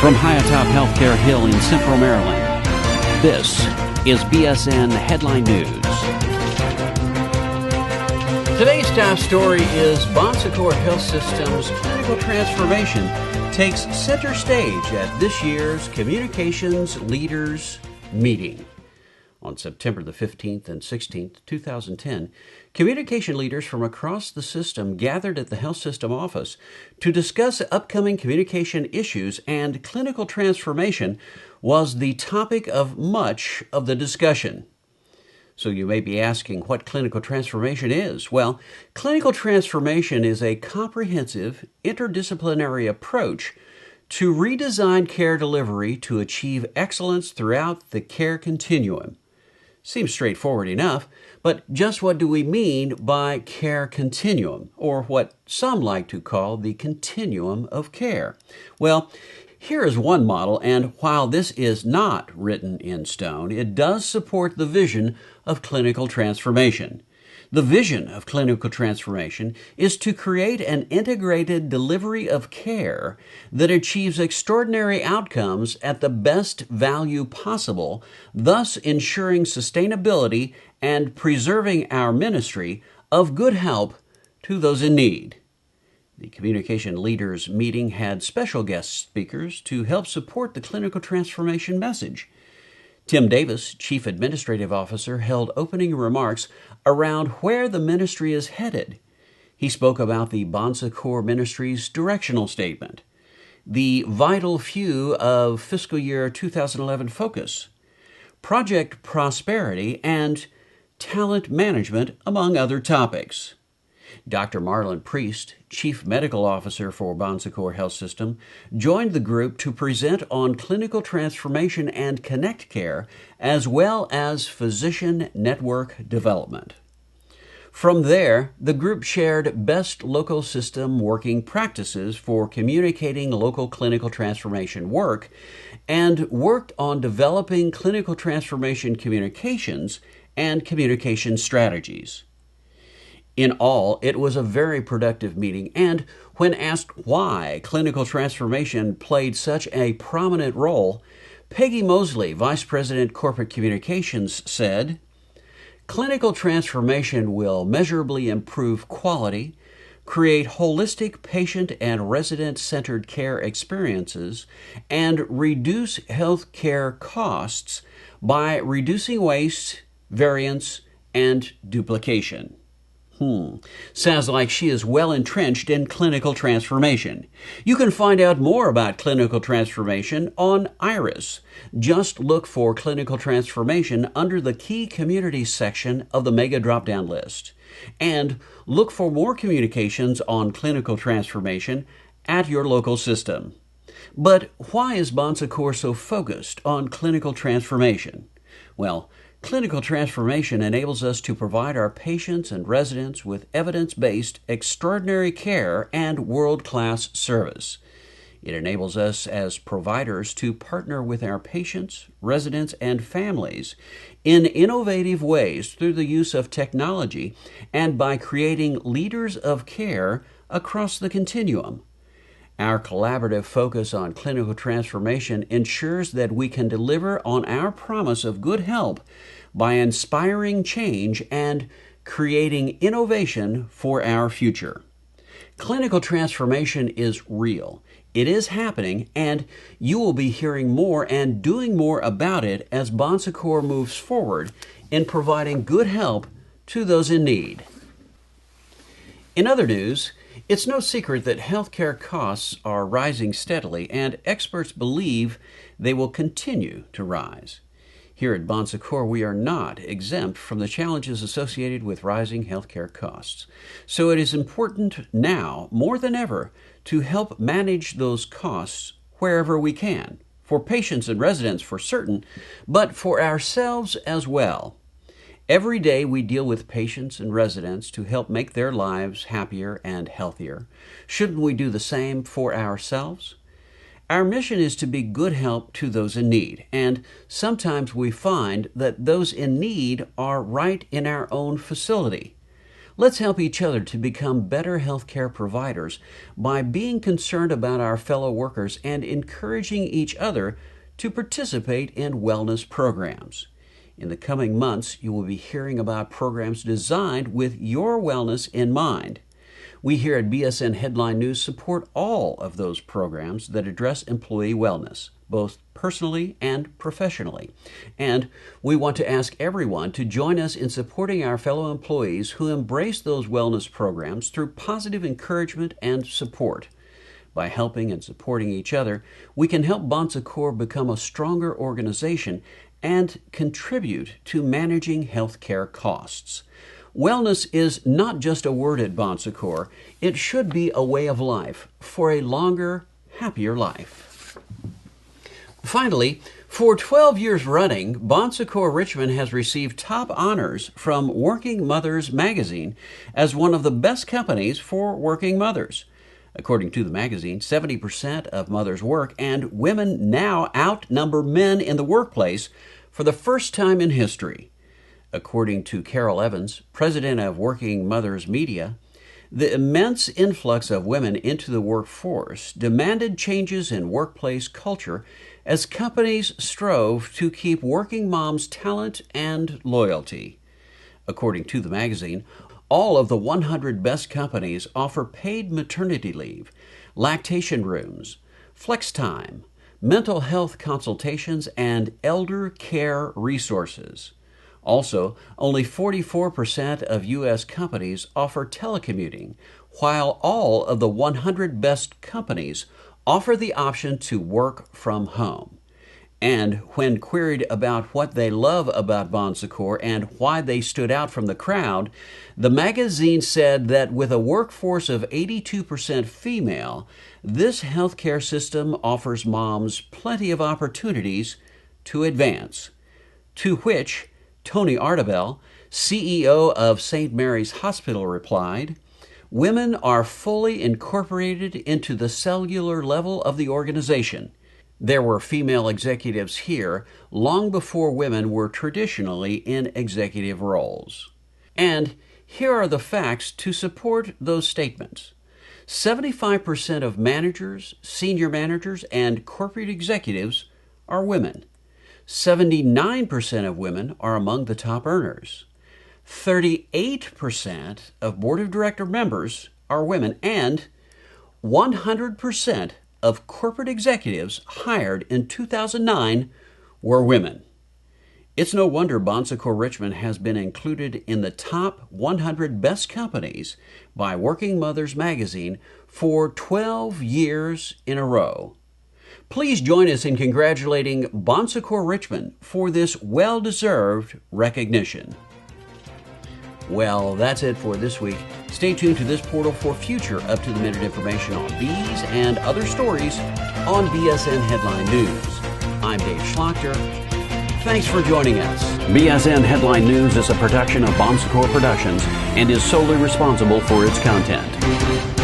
From high atop Healthcare Hill in Central Maryland, this is BSN Headline News. Today's top story is Bon Secours Health System's clinical transformation takes center stage at this year's Communications Leaders Meeting. On September the 15th and 16th, 2010, communication leaders from across the system gathered at the health system office to discuss upcoming communication issues, and clinical transformation was the topic of much of the discussion. So you may be asking what clinical transformation is. Well, clinical transformation is a comprehensive, interdisciplinary approach to redesign care delivery to achieve excellence throughout the care continuum. Seems straightforward enough, but just what do we mean by care continuum, or what some like to call the continuum of care? Well, here is one model, and while this is not written in stone, it does support the vision of clinical transformation. The vision of clinical transformation is to create an integrated delivery of care that achieves extraordinary outcomes at the best value possible, thus ensuring sustainability and preserving our ministry of good help to those in need. The Communication Leaders Meeting had special guest speakers to help support the clinical transformation message. Tim Davis, Chief Administrative Officer, held opening remarks around where the ministry is headed. He spoke about the Bon Secours Ministry's directional statement, the vital few of fiscal year 2011 focus, Project Prosperity, and talent management, among other topics. Dr. Marlon Priest, Chief Medical Officer for Bon Secours Health System, joined the group to present on clinical transformation and Connect Care, as well as physician network development. From there, the group shared best local system working practices for communicating local clinical transformation work and worked on developing clinical transformation communications and communication strategies. In all, it was a very productive meeting, and when asked why clinical transformation played such a prominent role, Peggy Mosley, Vice President Corporate Communications, said, "Clinical transformation will measurably improve quality, create holistic patient and resident-centered care experiences, and reduce health care costs by reducing waste, variance, and duplication." Sounds like she is well entrenched in clinical transformation. You can find out more about clinical transformation on IRIS. Just look for clinical transformation under the Key Communities section of the Mega drop-down list. And look for more communications on clinical transformation at your local system. But why is Bon Secours so focused on clinical transformation? Well, clinical transformation enables us to provide our patients and residents with evidence-based, extraordinary care and world-class service. It enables us as providers to partner with our patients, residents, and families in innovative ways through the use of technology and by creating leaders of care across the continuum. Our collaborative focus on clinical transformation ensures that we can deliver on our promise of good help by inspiring change and creating innovation for our future. Clinical transformation is real. It is happening, and you will be hearing more and doing more about it as Bon Secours moves forward in providing good help to those in need. In other news, it's no secret that healthcare costs are rising steadily, and experts believe they will continue to rise. Here at Bon Secours, we are not exempt from the challenges associated with rising healthcare costs. So it is important now, more than ever, to help manage those costs wherever we can, for patients and residents for certain, but for ourselves as well. Every day we deal with patients and residents to help make their lives happier and healthier. Shouldn't we do the same for ourselves? Our mission is to be good help to those in need, and sometimes we find that those in need are right in our own facility. Let's help each other to become better healthcare providers by being concerned about our fellow workers and encouraging each other to participate in wellness programs. In the coming months, you will be hearing about programs designed with your wellness in mind. We here at BSN Headline News support all of those programs that address employee wellness, both personally and professionally. And we want to ask everyone to join us in supporting our fellow employees who embrace those wellness programs through positive encouragement and support. By helping and supporting each other, we can help Bon Secours become a stronger organization and contribute to managing healthcare costs. Wellness is not just a word at Bon Secours. It should be a way of life for a longer, happier life. Finally, for 12 years running, Bon Secours Richmond has received top honors from Working Mothers magazine as one of the best companies for working mothers. According to the magazine, 70% of mothers work, and women now outnumber men in the workplace for the first time in history. According to Carol Evans, president of Working Mothers Media, the immense influx of women into the workforce demanded changes in workplace culture as companies strove to keep working moms' talent and loyalty. According to the magazine, all of the 100 best companies offer paid maternity leave, lactation rooms, flex time, mental health consultations, and elder care resources. Also, only 44% of U.S. companies offer telecommuting, while all of the 100 best companies offer the option to work from home. And when queried about what they love about Bon Secours and why they stood out from the crowd, the magazine said that with a workforce of 82% female, this healthcare system offers moms plenty of opportunities to advance. To which Tony Artebel, CEO of St. Mary's Hospital, replied, "Women are fully incorporated into the cellular level of the organization. There were female executives here long before women were traditionally in executive roles." And here are the facts to support those statements. 75% of managers, senior managers, and corporate executives are women. 79% of women are among the top earners. 38% of board of director members are women, and 100% of corporate executives hired in 2009 were women. It's no wonder Bon Secours Richmond has been included in the top 100 best companies by Working Mothers magazine for 12 years in a row. Please join us in congratulating Bon Secours Richmond for this well-deserved recognition. Well, that's it for this week. Stay tuned to this portal for future up-to-the-minute information on these and other stories on BSN Headline News. I'm Dave Schlachter. Thanks for joining us. BSN Headline News is a production of Bon Secours Productions and is solely responsible for its content.